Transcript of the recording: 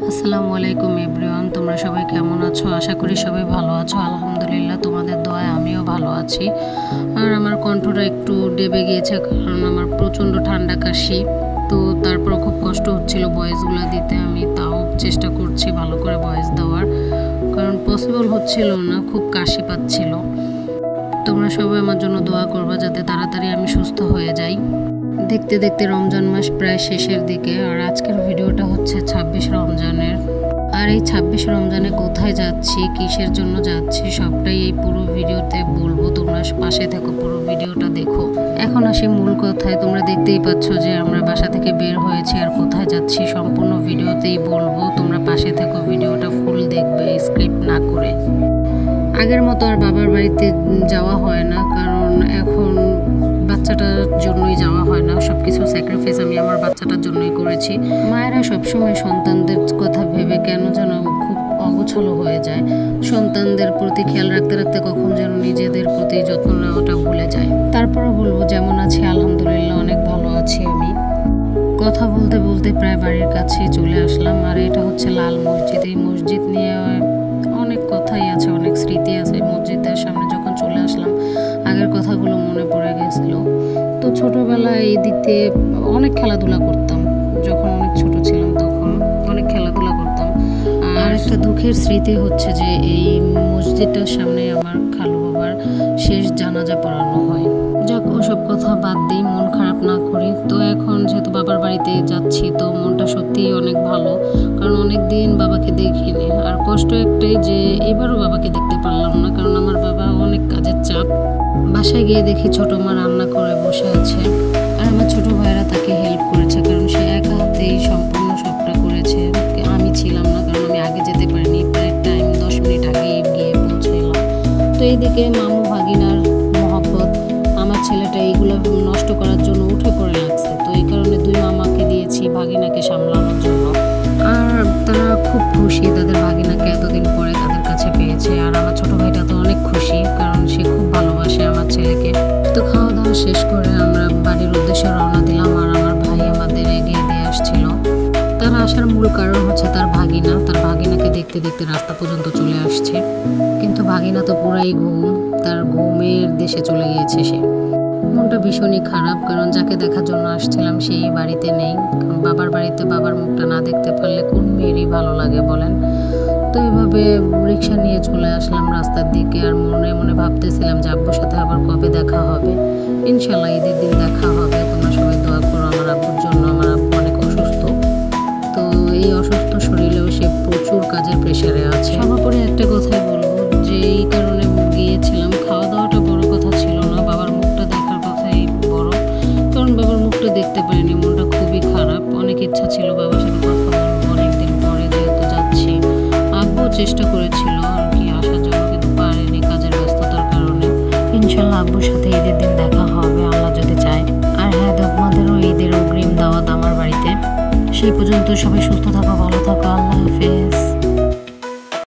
আসসালামু আলাইকুম এভরিওয়ান, তোমরা সবাই কেমন আছো? আশা করি সবাই ভালো আছো। আলহামদুলিল্লাহ, তোমাদের দোয়ায় আমিও ভালো আছি। আর আমার কণ্ঠটা একটু ডেবে গিয়েছে, কারণ আমার প্রচণ্ড ঠান্ডা কাশি। তো তারপর খুব কষ্ট হচ্ছিল ভয়েসগুলো দিতে। আমি তাও চেষ্টা করছি ভালো করে ভয়েস দেওয়ার, কারণ পসিবল হচ্ছিল না, খুব কাশি পাচ্ছিল। তোমরা সবাই আমার জন্য দোয়া করবা যাতে তাড়াতাড়ি আমি সুস্থ হয়ে যাই। দেখতে দেখতে রমজান মাস প্রায় শেষের দিকে, আর আজকের ভিডিওটা হচ্ছে 26 রমজানের। আর এই 26 রমজানে কোথায় যাচ্ছি, কিসের জন্য যাচ্ছি, সবটাই এই পুরো ভিডিওতে বলবো। তোমরা পাশে থেকো, পুরো ভিডিওটা দেখো। এখন আসি মূল কথায়। তোমরা দেখতেই পাচ্ছ যে আমরা বাসা থেকে বের হয়েছি, আর কোথায় যাচ্ছি সম্পূর্ণ ভিডিওতেই বলবো। তোমরা পাশে থেকো, ভিডিওটা ফুল দেখবে, স্ক্রিপ্ট না করে। আগের মতো আর বাবার বাড়িতে যাওয়া হয় না, কারণ এখন বাচ্চাটার জন্যই যাওয়া হয় না। সব কিছু স্যাক্রিফাইস আমি আমার বাচ্চাটার জন্যই করেছি। মায়েরা সবসময় সন্তানদের কথা ভেবে কেন যেন খুব অগোছালো হয়ে যায়। সন্তানদের প্রতি খেয়াল রাখতে রাখতে কখন যেন নিজেদের প্রতি যত্ন নেওয়াটা ভুলে যায়। তারপরে বলবো, যেমন আছি আলহামদুলিল্লাহ অনেক ভালো আছি আমি। কথা বলতে বলতে প্রায় বাড়ির কাছে চলে আসলাম। আর এটা হচ্ছে লাল মসজিদ। এই মসজিদ নিয়ে অনেক কথাই আছে, অনেক স্মৃতি আছে। মসজিদের সামনে যখন চলে আসলাম, আগের কথাগুলো মনে পড়ে গেছিল। তো ছোটোবেলায় এই দিক দিয়ে অনেক খেলাধুলা করতাম। যখন অনেক ছোট ছিলাম তখন অনেক খেলাধুলা করতাম। আর একটা দুঃখের স্মৃতি হচ্ছে যে এই মসজিদটার সামনে আমার খালু বাবার শেষ জানাজা পড়ানো হয়। যাক, ওসব কথা বাদ দিই, মন খারাপ না করি। তো এখন যেহেতু বাবার বাড়িতে যাচ্ছি, তো মনটা সত্যিই অনেক ভালো, কারণ অনেক দিন বাবাকে দেখিনি। আর কষ্ট একটাই যে এবারও বাবাকে দেখতে পারলাম না, কারণ আমার বাবা অনেক কাজের চাপ। বাসায় গিয়ে দেখি ছোটো মা রান্না করে বসে আছে, আর আমার ছোটো ভাইয়েরা তাকে হেল্প করেছে, কারণ সে একা হাতেই সম্পূর্ণ সবটা করেছে। আমি ছিলাম না, কারণ আমি আগে যেতে পারিনি। প্রায় টাইম 10 মিনিট আগে গিয়ে পৌঁছাইলাম। তো এইদিকে মামু ভাগিনার মহব্বত, আমার ছেলেটা এইগুলো নষ্ট করার জন্য উঠে পড়ে লাগছে। তো এই কারণে 2 মামাকে দিয়েছি ভাগিনাকে সামলানোর জন্য। আর তারা খুব খুশি তাদের ভাগিনাকে এতদিন পরে তাদের কাছে পেয়েছে। আর আমার ছোটো ভাইটা তো অনেক খুশি, কারণ সে খুব ভালোবাসে আমার ছেলেকে। তো খাওয়া দাওয়া শেষ করে আমরা বাড়ির উদ্দেশ্যে রওনা দিলাম। আর আমার ভাই আমাদের এগিয়ে দিয়ে আসছিল। তার আসার মূল কারণ হচ্ছে তার ভাগিনাকে দেখতে দেখতে রাস্তা পর্যন্ত চলে আসছে। কিন্তু ভাগিনা তো পুরাই ঘুম, তার ঘুমের দেশে চলে গিয়েছে সে। মনটা ভীষণই খারাপ, কারণ যাকে দেখার জন্য আসছিলাম সেই বাড়িতে নেই। কারণ বাবার বাড়িতে বাবার মুখটা না দেখতে পারলে কোন মেয়েরই ভালো লাগে বলেন। তো এইভাবে রিক্সা নিয়ে চলে আসলাম রাস্তার দিকে। আর মনে মনে ভাবতেছিলাম যে আব্বুর সাথে আবার কবে দেখা হবে। ইনশাল্লাহ ঈদের দিন দেখা হবে। তোমরা সবাই দোয়া করো আমার আব্বুর জন্য। আমার আব্বু অনেক অসুস্থ, তো এই অসুস্থ শরীরেও সে প্রচুর কাজের প্রেশারে আছে। সর্বোপরি একটা কথাই বলবো, যে এই কারণে গিয়েছিলাম, খাওয়া দাওয়াটা বড় কথা ছিল না, বাবার মুখটা দেখার কথাই বড়। কারণ বাবার মুখটা দেখতে পারিনি, মনটা খুবই খারাপ। অনেক ইচ্ছা ছিল বাবার সাথে কথা বলবো, অনেকদিন পরে যেহেতু যাচ্ছি। আব্বু চেষ্টা করেছিল আর কি আসার জন্য, কিন্তু পারেনি কাজের ব্যস্ততার কারণে। ইনশাল্লাহ আব্বুর সাথে ঈদের দিন দেখা হবে আল্লাহ যদি চায়। আর হ্যাঁ, তোমাদেরও ঈদের অগ্রিম দাওয়াত আমার বাড়িতে। সেই পর্যন্ত সবাই সুস্থ থাকো, ভালো থাকো।